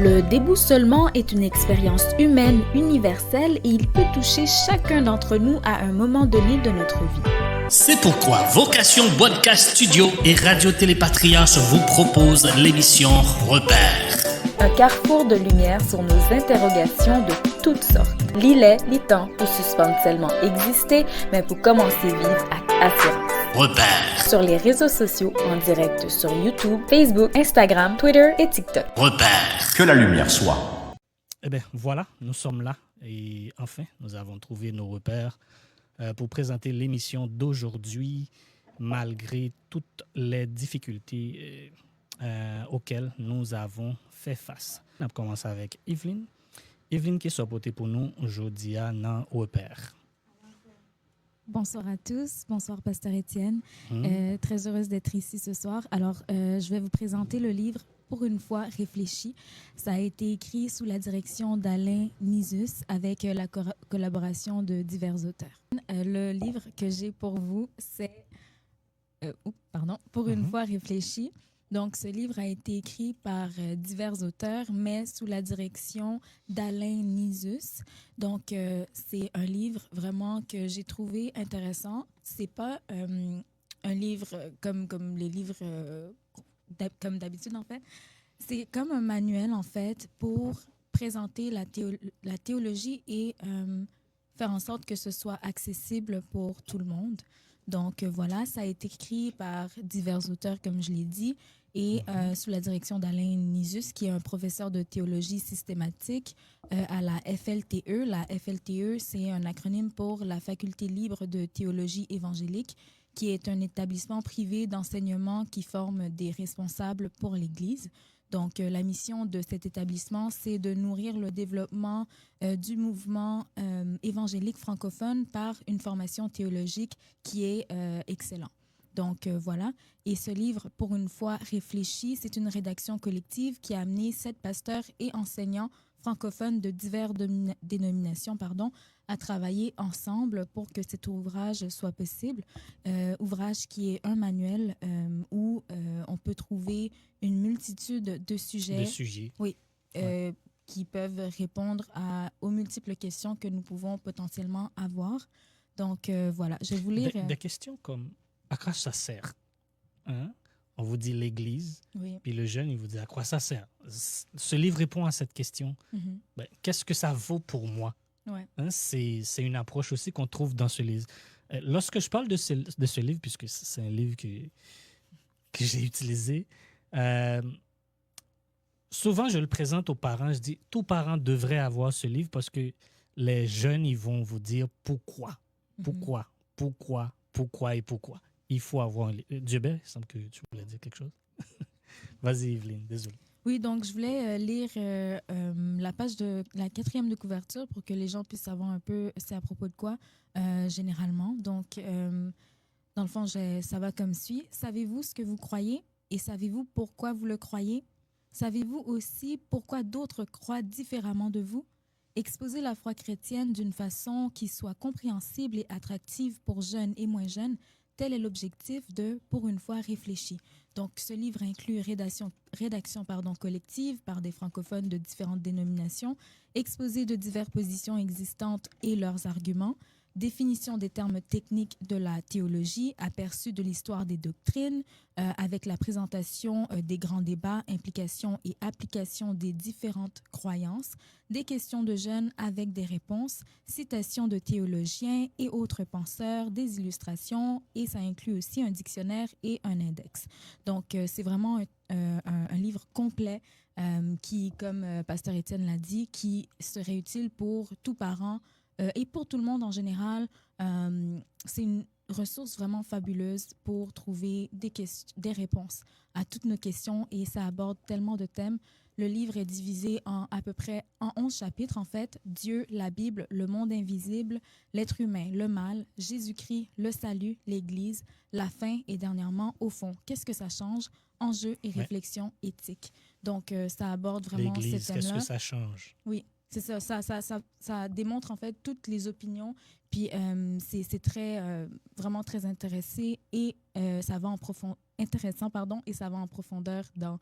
Le déboussolement est une expérience humaine universelle et il peut toucher chacun d'entre nous à un moment donné de notre vie. C'est pourquoi Vocation Podcast Studio et Radio Télépatrias vous proposent l'émission Repères. Un carrefour de lumière sur nos interrogations de toutes sortes. Lis-les, lis-t'en pour suspendre seulement exister, mais pour commencer vivre avec assurance. Repères. Sur les réseaux sociaux, en direct sur YouTube, Facebook, Instagram, Twitter et TikTok. Repères. Que la lumière soit. Eh bien, voilà, nous sommes là et enfin, nous avons trouvé nos repères pour présenter l'émission d'aujourd'hui, malgré toutes les difficultés auxquelles nous avons fait face. On va commencer avec Evelyne. Evelyne qui est supportée pour nous aujourd'hui dans Repères. Bonsoir à tous, bonsoir Pasteur Étienne. Très heureuse d'être ici ce soir. Alors, je vais vous présenter le livre Pour une fois réfléchi. Ça a été écrit sous la direction d'Alain Nisus avec la collaboration de divers auteurs. Le livre que j'ai pour vous, c'est Pour une fois réfléchi. Donc, ce livre a été écrit par divers auteurs, mais sous la direction d'Alain Nisus. Donc, c'est un livre vraiment que j'ai trouvé intéressant. C'est pas un livre comme les livres comme d'habitude, en fait. C'est comme un manuel, en fait, pour présenter la théologie et faire en sorte que ce soit accessible pour tout le monde. Donc, voilà, ça a été écrit par divers auteurs, comme je l'ai dit, et sous la direction d'Alain Nisus, qui est un professeur de théologie systématique à la FLTE. La FLTE, c'est un acronyme pour la Faculté libre de théologie évangélique, qui est un établissement privé d'enseignement qui forme des responsables pour l'Église. Donc, la mission de cet établissement, c'est de nourrir le développement du mouvement évangélique francophone par une formation théologique qui est excellente. Donc, voilà. Et ce livre, Pour une fois réfléchi, c'est une rédaction collective qui a amené 7 pasteurs et enseignants francophones de diverses dénominations à travailler ensemble pour que cet ouvrage soit possible. Ouvrage qui est un manuel où on peut trouver une multitude de sujets. Oui, qui peuvent répondre aux multiples questions que nous pouvons potentiellement avoir. Donc, voilà, je vais vous lire... Des questions comme à quoi ça sert? Hein? On vous dit l'Église, puis le jeune, il vous dit à quoi ça sert? Ce livre répond à cette question. Ben, qu'est-ce que ça vaut pour moi? Hein? C'est une approche aussi qu'on trouve dans ce livre. Lorsque je parle de ce livre, puisque c'est un livre que j'ai utilisé, souvent je le présente aux parents. Je dis, tout parent devrait avoir ce livre parce que les jeunes, ils vont vous dire pourquoi. Pourquoi et pourquoi. Il faut avoir un livre. Dieu-Bert, il semble que tu voulais dire quelque chose. Vas-y, Evelyne, désolé. Oui, donc je voulais lire la page de la 4e de couverture pour que les gens puissent savoir un peu c'est à propos de quoi, généralement. Donc, dans le fond, ça va comme suit. Savez-vous ce que vous croyez et savez-vous pourquoi vous le croyez? Savez-vous aussi pourquoi d'autres croient différemment de vous? Exposer la foi chrétienne d'une façon qui soit compréhensible et attractive pour jeunes et moins jeunes, tel est l'objectif de Pour une fois réfléchi. Donc, ce livre inclut rédaction collective par des francophones de différentes dénominations, exposé de diverses positions existantes et leurs arguments, définition des termes techniques de la théologie, aperçu de l'histoire des doctrines, avec la présentation des grands débats, implications et applications des différentes croyances, des questions de jeunes avec des réponses, citations de théologiens et autres penseurs, des illustrations, et ça inclut aussi un dictionnaire et un index. Donc, c'est vraiment un livre complet qui, comme Pasteur Étienne l'a dit, qui serait utile pour tout parent et pour tout le monde en général. C'est une ressource vraiment fabuleuse pour trouver des réponses à toutes nos questions et ça aborde tellement de thèmes. Le livre est divisé à peu près en 11 chapitres, en fait. Dieu, la Bible, le monde invisible, l'être humain, le mal, Jésus-Christ, le salut, l'Église, la fin et dernièrement, au fond, qu'est-ce que ça change? Enjeux et réflexions éthiques. Donc, ça aborde vraiment ces thèmes-là. Qu'est-ce que ça change? Oui. C'est ça, ça démontre en fait toutes les opinions, puis c'est très, vraiment très intéressé et ça va intéressant, et ça va en profondeur dans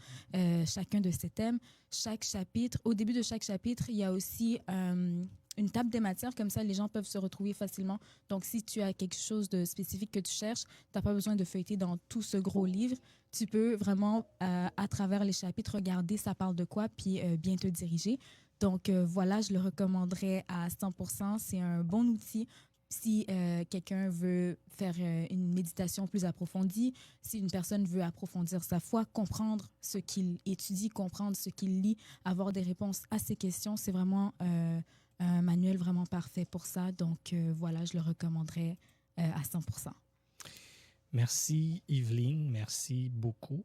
chacun de ces thèmes. Chaque chapitre, au début de chaque chapitre, il y a aussi une table des matières, comme ça les gens peuvent se retrouver facilement. Donc, si tu as quelque chose de spécifique que tu cherches, tu n'as pas besoin de feuilleter dans tout ce gros livre. Tu peux vraiment, à travers les chapitres, regarder ça parle de quoi, puis bien te diriger. Donc, voilà, je le recommanderais à 100%. C'est un bon outil si quelqu'un veut faire une méditation plus approfondie, si une personne veut approfondir sa foi, comprendre ce qu'il étudie, comprendre ce qu'il lit, avoir des réponses à ses questions. C'est vraiment un manuel vraiment parfait pour ça. Donc, voilà, je le recommanderais à 100%. Merci Yveline, merci beaucoup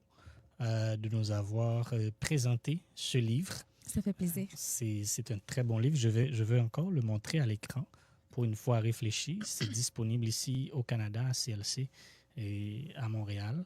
de nous avoir présenté ce livre. Ça fait plaisir. C'est un très bon livre. Je veux encore le montrer à l'écran. Pour une fois réfléchi, c'est disponible ici au Canada, à CLC et à Montréal.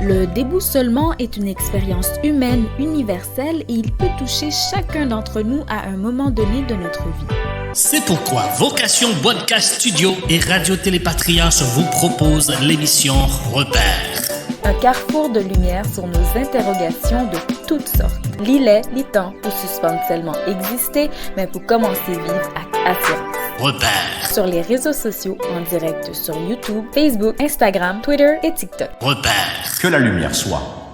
Le déboussolement est une expérience humaine universelle et il peut toucher chacun d'entre nous à un moment donné de notre vie. C'est pourquoi Vocation Podcast Studio et Radio Télépatria vous proposent l'émission Repères. Un carrefour de lumière sur nos interrogations de toutes sortes. Lis-les, lis-tant pour suspendre seulement exister, mais pour commencer vivre avec assurance. Repères. Sur les réseaux sociaux, en direct sur YouTube, Facebook, Instagram, Twitter et TikTok. Repères. Que la lumière soit